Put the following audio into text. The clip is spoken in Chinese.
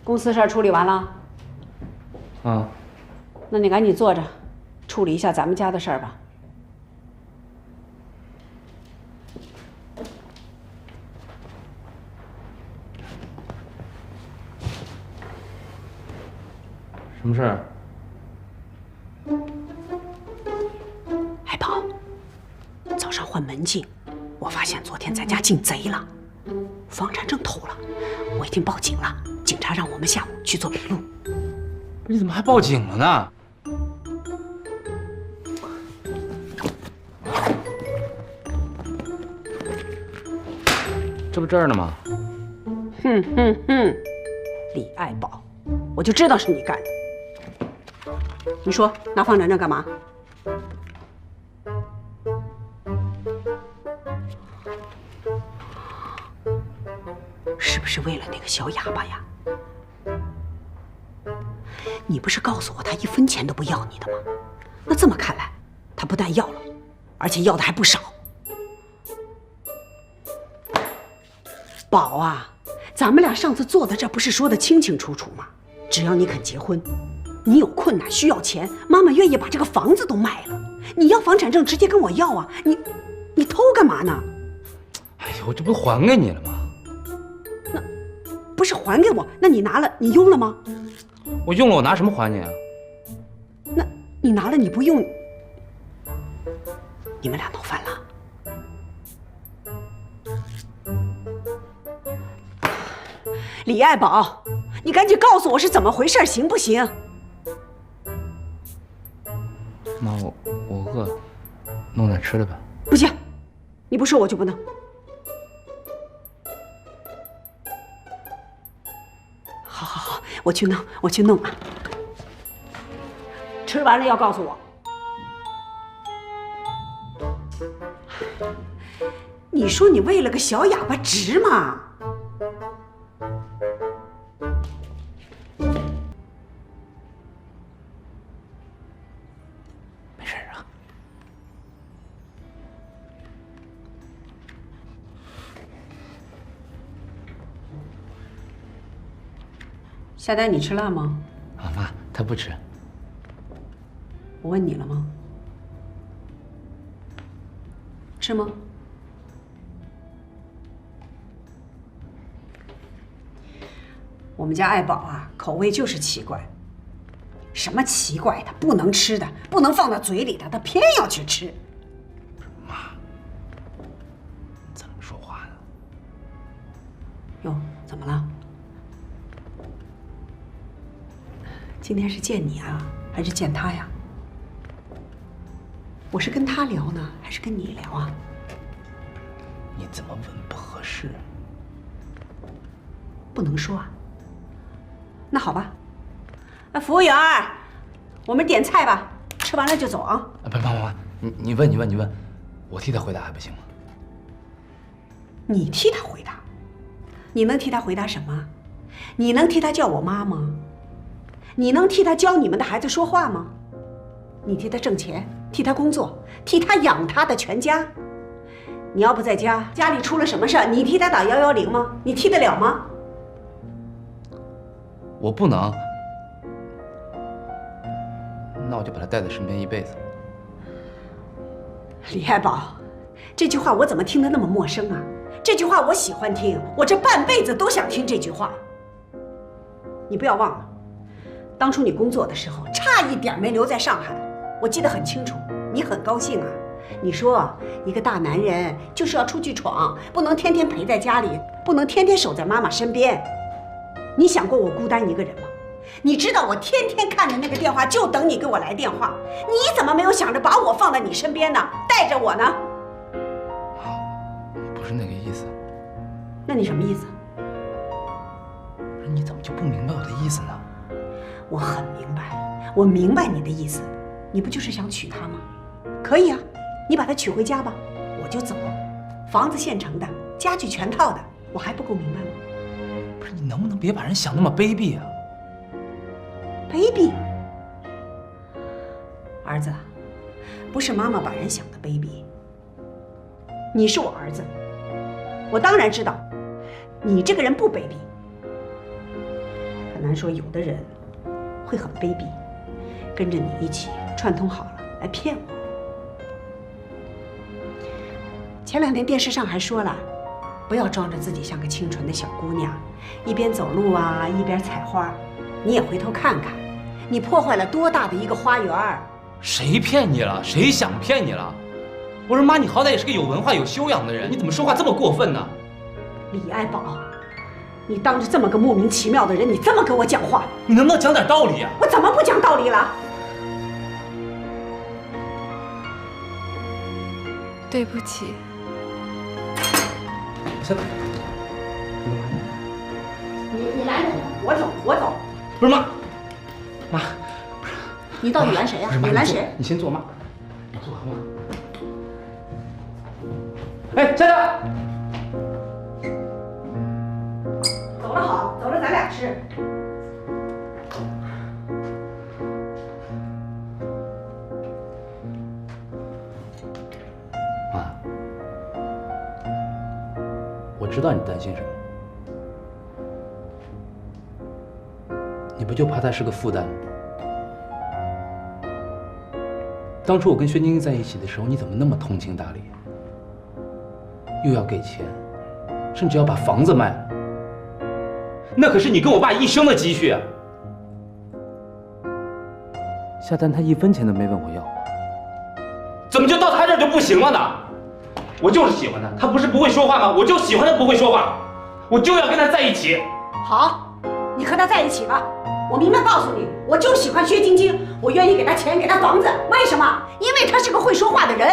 公司事儿处理完了？啊。那你赶紧坐着，处理一下咱们家的事儿吧。什么事儿？海宝，早上换门禁，我发现昨天咱家进贼了，房产证偷了，我已经报警了，警察让我们下午去做笔录。你怎么还报警了呢？这不这儿呢吗？哼哼哼，李爱宝，我就知道是你干的。你说拿房产证干嘛？是不是为了那个小哑巴呀？你不是告诉我他1分钱都不要你的吗？那这么看来，他不但要了，而且要的还不少。宝啊，咱们俩上次坐在这不是说的清清楚楚吗？只要你肯结婚，你有困难需要钱，妈妈愿意把这个房子都卖了。你要房产证直接跟我要啊！你偷干嘛呢？哎呦，我这不还给你了吗？那不是还给我？那你拿了，你用了吗？我用了，我拿什么还你啊？那你拿了你不用，你们俩闹翻了。李爱宝，你赶紧告诉我是怎么回事，行不行？妈，我饿了，弄点吃的吧。不行，你不说我就不弄。好好好，我去弄啊。吃完了要告诉我。你说你为了个小哑巴值吗？没事啊。夏丹，你吃辣吗？啊，妈，他不吃。我问你了吗？吃吗？我们家爱宝啊，口味就是奇怪。什么奇怪的，不能吃的，不能放到嘴里的，他偏要去吃。妈，怎么说话呢？哟，怎么了？今天是见你啊，还是见他呀？我是跟他聊呢，还是跟你聊啊？你怎么问不合适？不能说啊。那好吧，服务员，我们点菜吧，吃完了就走啊。不，妈，你问，我替他回答还不行吗？你替他回答？你能替他回答什么？你能替他叫我妈吗？你能替他教你们的孩子说话吗？你替他挣钱，替他工作，替他养他的全家。你要不在家，家里出了什么事儿，你替他打110吗？你替得了吗？我不能，那我就把他带在身边一辈子。李爱宝，这句话我怎么听得那么陌生啊？这句话我喜欢听，我这半辈子都想听这句话。你不要忘了，当初你工作的时候，差一点没留在上海，我记得很清楚。你很高兴啊，你说一个大男人就是要出去闯，不能天天陪在家里，不能天天守在妈妈身边。你想过我孤单一个人吗？你知道我天天看着那个电话，就等你给我来电话。你怎么没有想着把我放在你身边呢？带着我呢？不是那个意思。那你什么意思？你怎么就不明白我的意思呢？我很明白，我明白你的意思。你不就是想娶她吗？可以啊，你把她娶回家吧，我就走。房子现成的，家具全套的，我还不够明白吗？不是，你能不能别把人想那么卑鄙啊？卑鄙？儿子，不是妈妈把人想的卑鄙。你是我儿子，我当然知道，你这个人不卑鄙。可难说，有的人会很卑鄙，跟着你一起串通好了来骗我。前2天电视上还说了，不要装着自己像个清纯的小姑娘，一边走路啊一边采花。你也回头看看，你破坏了多大的一个花园！谁骗你了？谁想骗你了？我说妈，你好歹也是个有文化、有修养的人，你怎么说话这么过分呢？李爱宝，你当着这么个莫名其妙的人，你这么跟我讲话，你能不能讲点道理啊？我怎么不讲道理了？对不起。先，你拦着我，我走。不是妈，妈，不是，你到底拦谁呀？你拦谁？你先坐，妈，你坐好吗？哎，佳佳，走了好，走了咱俩吃。妈，我知道你担心什么，你不就怕他是个负担吗？当初我跟薛晶晶在一起的时候，你怎么那么通情达理？又要给钱，甚至要把房子卖了，那可是你跟我爸一生的积蓄啊！夏丹他1分钱都没问我要过，怎么就到他这儿就不行了呢？我就是喜欢他，他不是不会说话吗？我就喜欢他不会说话，我就要跟他在一起。好，你和他在一起吧。我明白告诉你，我就喜欢薛晶晶，我愿意给他钱，给他房子。为什么？因为他是个会说话的人。